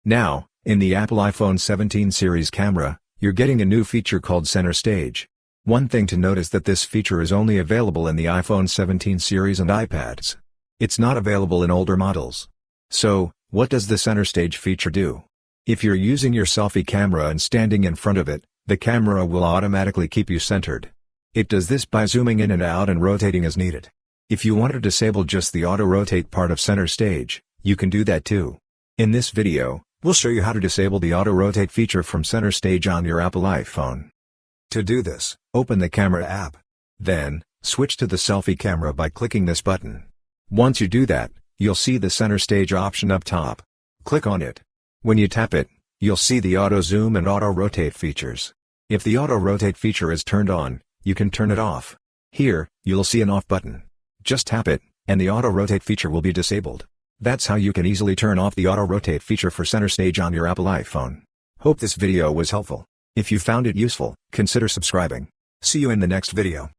Now, in the Apple iPhone 17 series camera, you're getting a new feature called Center Stage. One thing to note is that this feature is only available in the iPhone 17 series and iPads. It's not available in older models. So, what does the Center Stage feature do? If you're using your selfie camera and standing in front of it, the camera will automatically keep you centered. It does this by zooming in and out and rotating as needed. If you want to disable just the auto-rotate part of Center Stage, you can do that too. In this video, we'll show you how to disable the auto-rotate feature from Center Stage on your Apple iPhone. To do this, open the Camera app. Then, switch to the selfie camera by clicking this button. Once you do that, you'll see the Center Stage option up top. Click on it. When you tap it, you'll see the auto zoom and auto rotate features. If the auto rotate feature is turned on, you can turn it off. Here, you'll see an off button. Just tap it, and the auto rotate feature will be disabled. That's how you can easily turn off the auto rotate feature for Center Stage on your Apple iPhone. Hope this video was helpful. If you found it useful, consider subscribing. See you in the next video.